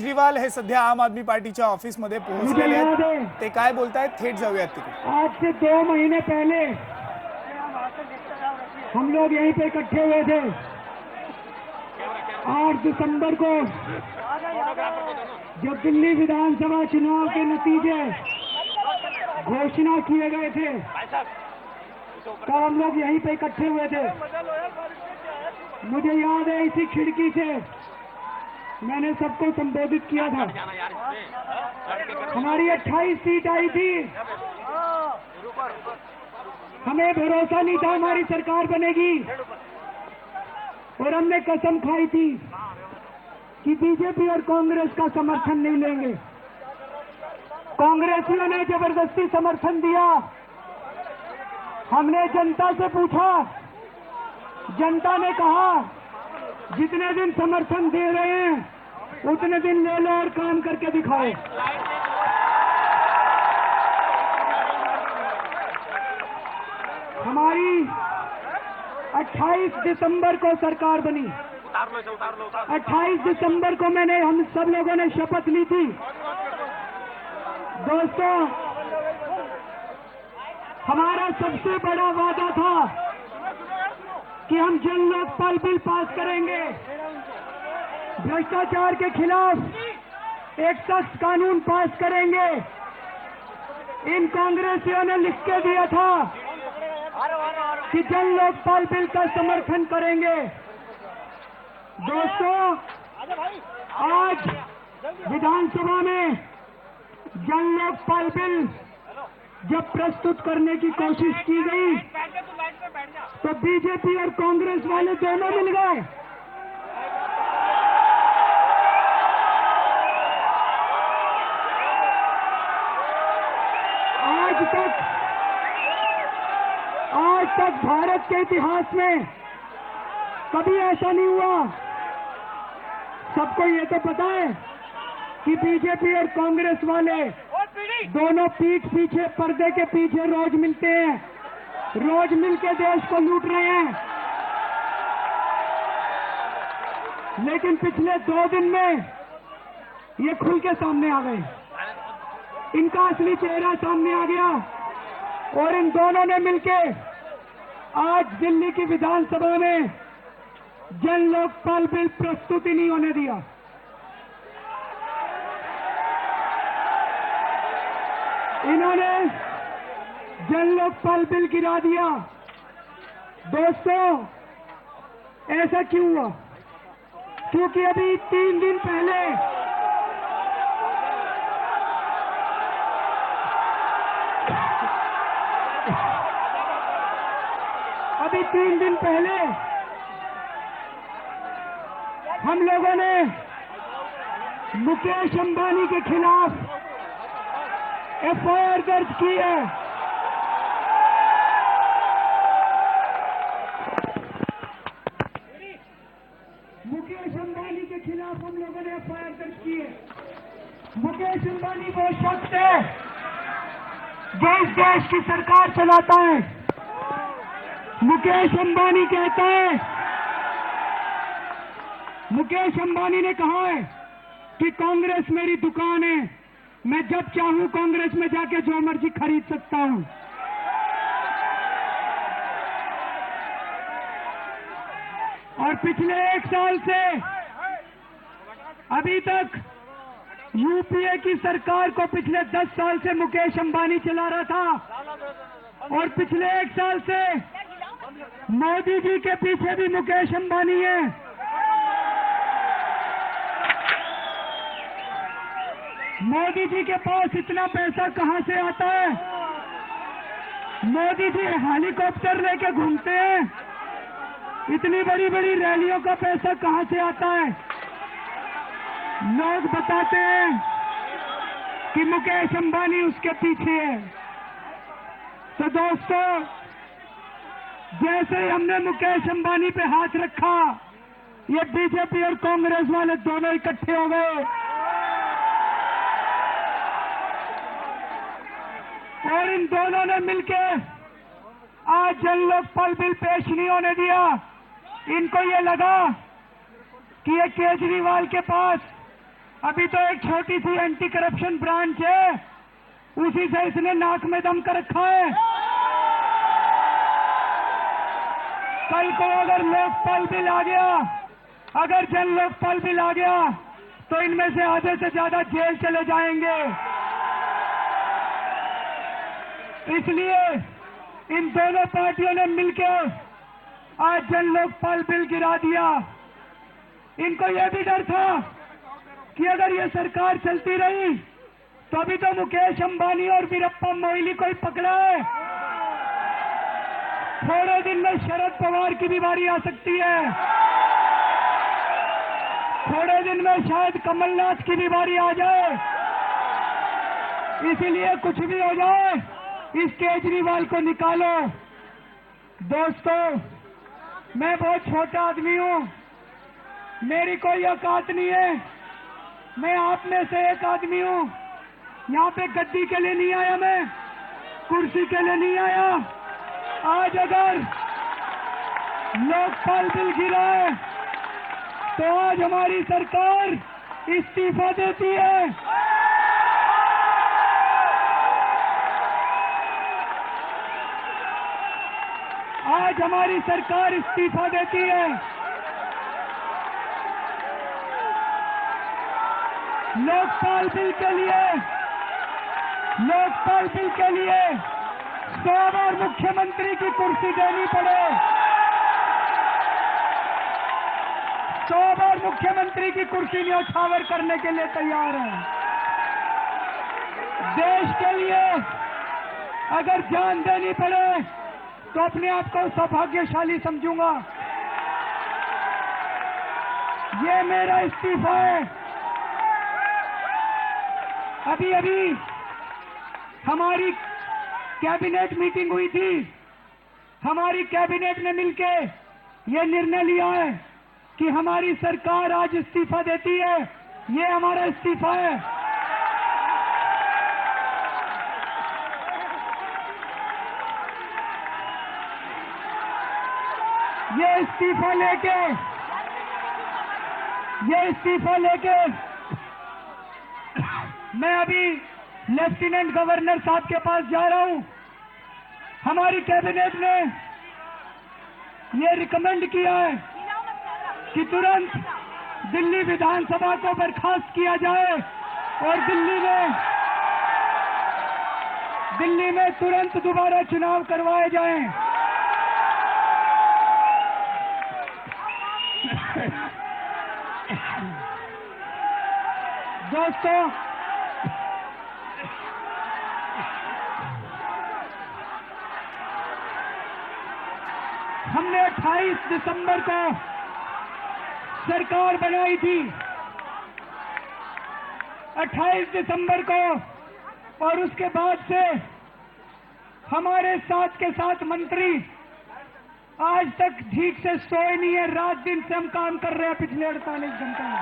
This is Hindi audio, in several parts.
केजरीवाल हे सध्या आम आदमी पार्टीच्या ऑफिसमध्ये पोहोचलेले आहेत. ते काय बोलतायत थेट जाऊयात तिकडे. आज से 2 महीने पहले हम लोग यहीं पे इकट्ठे हुए थे. 8 दिसंबर को जब दिल्ली विधानसभा चुनाव के नतीजे घोषणा किए गए थे तब हम लोग यहीं पे इकट्ठे हुए थे. मुझे याद है इसी खिड़की से मैंने सबको संबोधित किया था. हमारी 28 सीट आई थी. हमें भरोसा नहीं था हमारी सरकार बनेगी और हमने कसम खाई थी कि बीजेपी और कांग्रेस का समर्थन नहीं लेंगे. कांग्रेसियों ने जबरदस्ती समर्थन दिया. हमने जनता से पूछा, जनता ने कहा जितने दिन समर्थन दे रहे हैं उतने दिन ले लो और काम करके दिखाओ. हमारी 28 दिसंबर को सरकार बनी. 28 दिसंबर को हम सब लोगों ने शपथ ली थी. दोस्तों, हमारा सबसे बड़ा वादा था कि हम जन लोकपाल बिल पास करेंगे, भ्रष्टाचार के खिलाफ एक सख्त कानून पास करेंगे. इन कांग्रेसियों ने लिख के दिया था कि जन लोकपाल बिल का समर्थन करेंगे. दोस्तों, आज विधानसभा में जन लोकपाल बिल जब प्रस्तुत करने की कोशिश की गई तो बीजेपी और कांग्रेस वाले दोनों मिल गए. आज तक भारत के इतिहास में कभी ऐसा नहीं हुआ. सबको ये तो पता है कि बीजेपी और कांग्रेस वाले दोनों पीठ पीछे, पर्दे के पीछे रोज मिलते हैं, रोज मिलके देश को लूट रहे हैं. लेकिन पिछले 2 दिन में ये खुल के सामने आ गए. इनका असली चेहरा सामने आ गया और इन दोनों ने मिलके आज दिल्ली की विधानसभा में जन लोकपाल बिल प्रस्तुत ही नहीं होने दिया. इन्होंने जन लोकपाल बिल गिरा दिया. दोस्तों, ऐसा क्यों हुआ? क्योंकि अभी 3 दिन पहले हम लोगों ने मुकेश अंबानी के खिलाफ एफआईआर दर्ज की है. मुकेश अंबानी के खिलाफ हम लोगों ने एफआईआर दर्ज की है. मुकेश अंबानी वो शख्स है जो इस देश की सरकार चलाता है. मुकेश अंबानी कहता है, मुकेश अंबानी ने कहा है कि कांग्रेस मेरी दुकान है, मैं जब चाहूं कांग्रेस में जाके जो मर्जी खरीद सकता हूं. और पिछले 1 साल से अभी तक यूपीए की सरकार को पिछले 10 साल से मुकेश अंबानी चला रहा था और पिछले 1 साल से मोदी जी के पीछे भी मुकेश अंबानी है. मोदी जी के पास इतना पैसा कहां से आता है? मोदी जी हेलीकॉप्टर लेके घूमते हैं. इतनी बड़ी बड़ी रैलियों का पैसा कहां से आता है? लोग बताते हैं कि मुकेश अंबानी उसके पीछे है. तो दोस्तों, जैसे ही हमने मुकेश अंबानी पे हाथ रखा, ये बीजेपी और कांग्रेस वाले दोनों इकट्ठे हो गए और इन दोनों ने मिलके आज जन लोकपाल बिल पेश नहीं होने दिया. इनको ये लगा कि ये केजरीवाल के पास अभी तो एक छोटी सी एंटी करप्शन ब्रांच है, उसी से इसने नाक में दम कर रखा है। कल को अगर लोकपाल बिल आ गया, अगर जन लोकपाल बिल आ गया, तो इनमें से आधे से ज्यादा जेल चले जाएंगे। इसलिए इन दोनों पार्टियों ने मिलकर आज जन लोकपाल बिल गिरा दिया। इनको यह भी डर था कि अगर ये सरकार चलती रही तो अभी तो मुकेश अंबानी और वीरप्पा मोइली को ही पकड़ा है, थोड़े दिन में शरद पवार की भी बारी आ सकती है, थोड़े दिन में शायद कमलनाथ की भी बारी आ जाए। इसीलिए कुछ भी हो जाए, इस केजरीवाल को निकालो। दोस्तों, मैं बहुत छोटा आदमी हूं, मेरी कोई औकात नहीं है, मैं आप में से एक आदमी हूं। यहां पे गद्दी के लिए नहीं आया, मैं कुर्सी के लिए नहीं आया। आज अगर लोकपाल बिल गिरा है तो आज हमारी सरकार इस्तीफा देती है। आज हमारी सरकार इस्तीफा देती है। लोकपाल बिल के लिए 100 बार मुख्यमंत्री की कुर्सी देनी पड़े, 100 बार मुख्यमंत्री की कुर्सी न्यौछावर करने के लिए तैयार है। देश के लिए अगर जान देनी पड़े तो अपने आप को सौभाग्यशाली समझूंगा। ये मेरा इस्तीफा है। अभी अभी हमारी कैबिनेट मीटिंग हुई थी, हमारी कैबिनेट ने मिलके ये निर्णय लिया है कि हमारी सरकार आज इस्तीफा देती है। ये हमारा इस्तीफा है। ये इस्तीफा लेके मैं अभी लेफ्टिनेंट गवर्नर साहब के पास जा रहा हूं। हमारी कैबिनेट ने ये रिकमेंड किया है कि तुरंत दिल्ली विधानसभा को बर्खास्त किया जाए और दिल्ली में तुरंत दोबारा चुनाव करवाए जाएं। दोस्तों, हमने 28 दिसंबर को सरकार बनाई थी, 28 दिसंबर को, और उसके बाद से हमारे साथ के साथ मंत्री आज तक ठीक से सोए नहीं है। रात दिन से हम काम कर रहे हैं पिछले 48 घंटे में।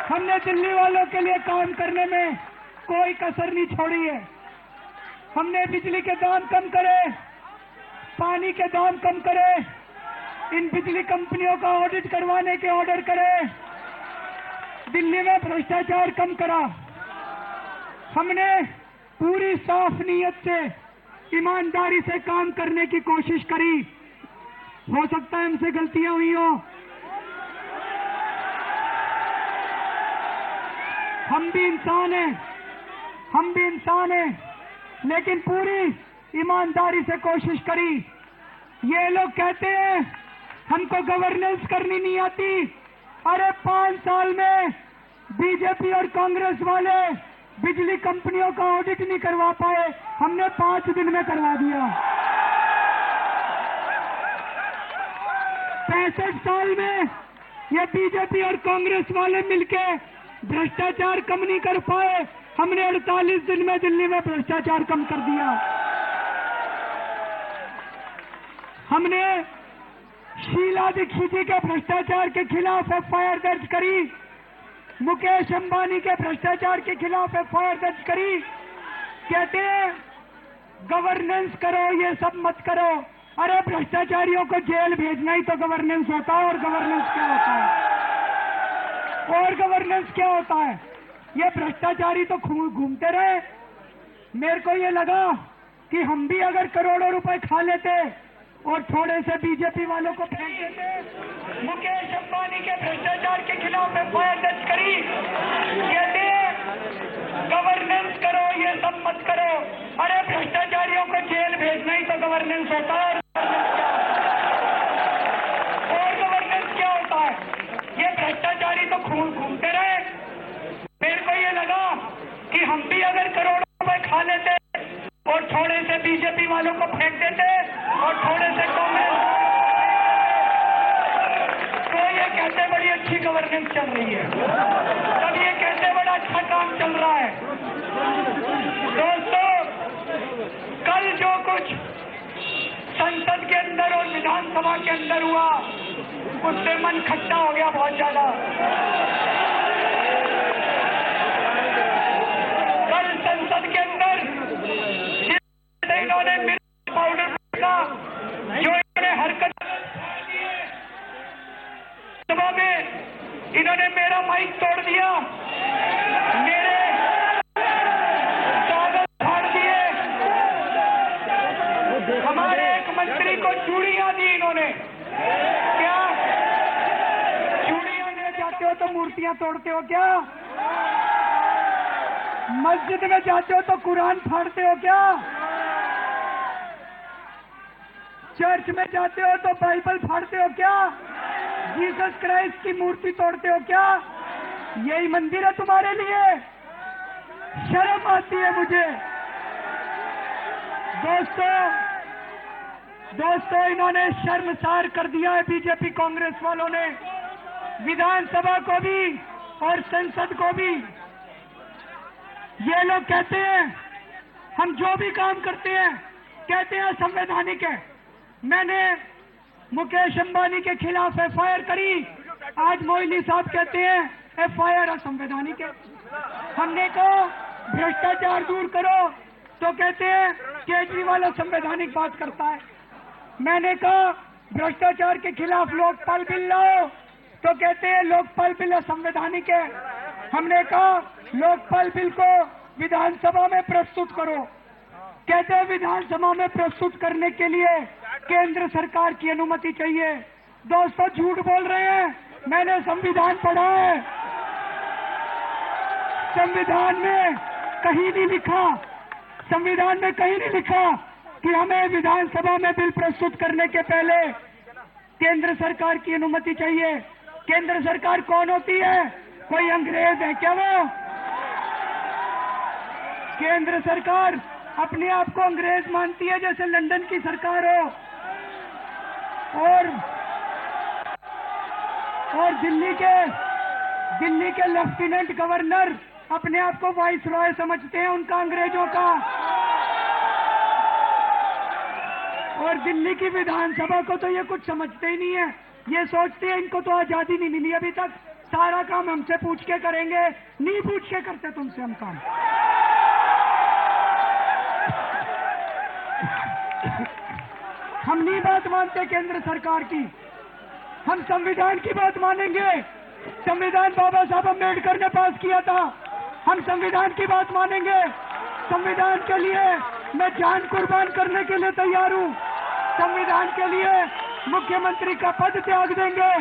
हमने दिल्ली वालों के लिए काम करने में कोई कसर नहीं छोड़ी है। हमने बिजली के दाम कम करे, पानी के दाम कम करे, इन बिजली कंपनियों का ऑडिट करवाने के ऑर्डर करे, दिल्ली में भ्रष्टाचार कम करा। हमने पूरी साफ नीयत से, ईमानदारी से काम करने की कोशिश करी। हो सकता है हमसे गलतियां हुई हो, हम भी इंसान हैं, लेकिन पूरी ईमानदारी से कोशिश करी। ये लोग कहते हैं हमको गवर्नेंस करनी नहीं आती। अरे 5 साल में बीजेपी और कांग्रेस वाले बिजली कंपनियों का ऑडिट नहीं करवा पाए, हमने 5 दिन में करवा दिया। 65 साल में ये बीजेपी और कांग्रेस वाले मिलके भ्रष्टाचार कम नहीं कर पाए, हमने 48 दिन में दिल्ली में भ्रष्टाचार कम कर दिया। हमने शीला दीक्षित जी के भ्रष्टाचार के खिलाफ एफआईआर दर्ज करी, मुकेश अंबानी के भ्रष्टाचार के खिलाफ एफआईआर दर्ज करी। कहते हैं गवर्नेंस करो, ये सब मत करो। अरे भ्रष्टाचारियों को जेल भेजना ही तो गवर्नेंस होता है, और गवर्नेंस क्या होता है? और गवर्नेंस क्या होता है? ये भ्रष्टाचारी तो घूमते रहे। मेरे को ये लगा कि हम भी अगर करोड़ों रुपए खा लेते और थोड़े से बीजेपी वालों को फेंक देते, मुकेश अंबानी के भ्रष्टाचार के खिलाफ एफआईआर दर्ज करी, कहते गवर्नेंस करो, ये सब मत करो। अरे भ्रष्टाचारियों को जेल भेजना ही तो गवर्नेंस होता है। और गवर्नेंस क्या होता है? ये भ्रष्टाचारी तो घूमते रहे। मेरे को ये लगा कि हम भी अगर करोड़ों रुपए खा लेते और थोड़े से बीजेपी वालों को फेंक देते और थोड़े से कांग्रेस, तो ये कहते बड़ी अच्छी गवर्नेंस चल रही है, तब ये कहते बड़ा अच्छा काम चल रहा है। दोस्तों, कल जो कुछ संसद के अंदर और विधानसभा के अंदर हुआ, उससे मन खट्टा हो गया बहुत ज्यादा। कल संसद के अंदर इन्होंने मिर्च पाउडर का जो इन्होंने हरकत सभा में, इन्होंने मेरा माइक तोड़ दिया, मेरे कागज फाड़ दिए, हमारे एक मंत्री को चूड़ियां दी इन्होंने। क्या चूड़ियां ले जाते हो तो मूर्तियां तोड़ते हो क्या? मस्जिद में जाते हो तो कुरान फाड़ते हो क्या? चर्च में जाते हो तो बाइबल फाड़ते हो क्या? जीसस क्राइस्ट की मूर्ति तोड़ते हो क्या? यही मंदिर है तुम्हारे लिए? शर्म आती है मुझे। दोस्तों, इन्होंने शर्मसार कर दिया है बीजेपी कांग्रेस वालों ने, विधानसभा को भी और संसद को भी। ये लोग कहते हैं हम जो भी काम करते हैं कहते हैं संवैधानिक है। मैंने मुकेश अंबानी के खिलाफ एफआईआर करी, आज मोइली साहब कहते हैं एफआईआर असंवैधानिक है। हमने कहा भ्रष्टाचार दूर करो तो कहते हैं केजरीवाल असंवैधानिक बात करता है। मैंने कहा भ्रष्टाचार के खिलाफ लोकपाल बिल लाओ तो कहते हैं लोकपाल बिल असंवैधानिक है। हमने कहा लोकपाल बिल को विधानसभा में प्रस्तुत करो, कहते हैं विधानसभा में प्रस्तुत करने के लिए केंद्र सरकार की अनुमति चाहिए। दोस्तों, झूठ बोल रहे हैं, मैंने संविधान पढ़ा है, संविधान में कहीं नहीं लिखा कि हमें विधानसभा में बिल प्रस्तुत करने के पहले केंद्र सरकार की अनुमति चाहिए। केंद्र सरकार कौन होती है? कोई अंग्रेज है क्या वो? केंद्र सरकार अपने आप को अंग्रेज मानती है, जैसे लंदन की सरकार हो, और दिल्ली के लेफ्टिनेंट गवर्नर अपने आप को वाइस रॉय समझते हैं उनका, अंग्रेजों का। और दिल्ली की विधानसभा को तो ये कुछ समझते ही नहीं है, ये सोचते हैं इनको तो आजादी नहीं मिली अभी तक, सारा काम हमसे पूछ के करेंगे। नहीं पूछ के करते तुमसे हम काम। हम नहीं बात मानते केंद्र सरकार की, हम संविधान की बात मानेंगे। संविधान बाबा साहब अम्बेडकर ने पास किया था, हम संविधान की बात मानेंगे। संविधान के लिए मैं जान कुर्बान करने के लिए तैयार हूं। संविधान के लिए मुख्यमंत्री का पद त्याग देंगे।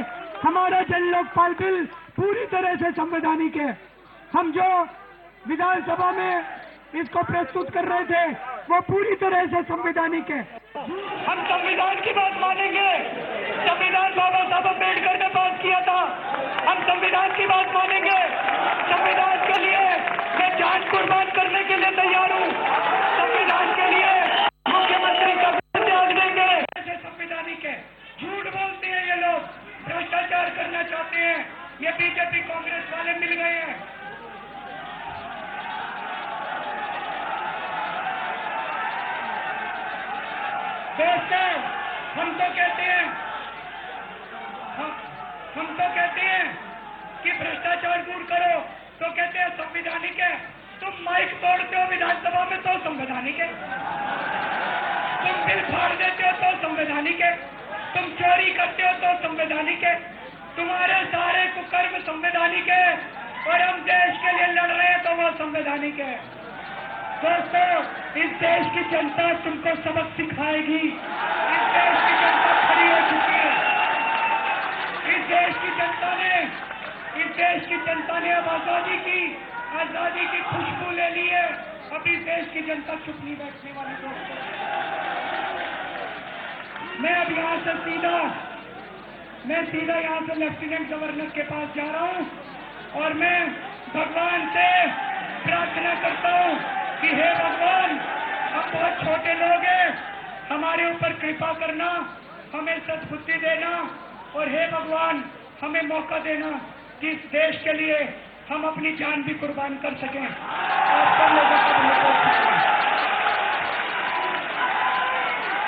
हमारा जन लोकपाल बिल पूरी तरह से संवैधानिक है। हम जो विधानसभा में इसको प्रस्तुत कर रहे थे वो पूरी तरह से संवैधानिक है। हम संविधान की बात मानेंगे। संविधान बाबा साहब अम्बेडकर ने पास किया था, हम संविधान की बात मानेंगे। संविधान के लिए मैं जान कुर्बान करने के लिए तैयार हूँ। संविधान के लिए मुख्यमंत्री का पद त्याग देंगे। ऐसे संवैधानिक है। झूठ बोलते हैं ये लोग, भ्रष्टाचार करना चाहते हैं। ये बीजेपी कांग्रेस वाले मिल गए हैं। दोस्तों, हम तो कहते हैं कि भ्रष्टाचार दूर करो तो कहते हैं संवैधानिक है। तुम माइक तोड़ते हो विधानसभा में तो संवैधानिक है, तुम बिल फाड़ देते हो तो संवैधानिक है, तुम चोरी करते हो तो संवैधानिक है, तुम्हारे सारे कुकर्म संवैधानिक है और हम देश के लिए लड़ रहे हैं तो वो संवैधानिक है। दोस्तों, इस देश की जनता तुमको सबक सिखाएगी। इस देश की जनता खड़ी हो चुकी है। इस देश की जनता ने अब आजादी की खुशबू ले ली है। अब इस देश की जनता चुप नहीं बैठने वाली। दोस्तों, मैं अब यहाँ से सीधा यहाँ से लेफ्टिनेंट गवर्नर के पास जा रहा हूँ और मैं भगवान से प्रार्थना करता हूँ कि हे भगवान, हम बहुत छोटे लोग हैं, हमारे ऊपर कृपा करना, हमें सद्बुद्धि देना और हे भगवान हमें मौका देना कि इस देश के लिए हम अपनी जान भी कुर्बान कर सकें। आप सब लोगों का बहुत बहुत शुक्रिया।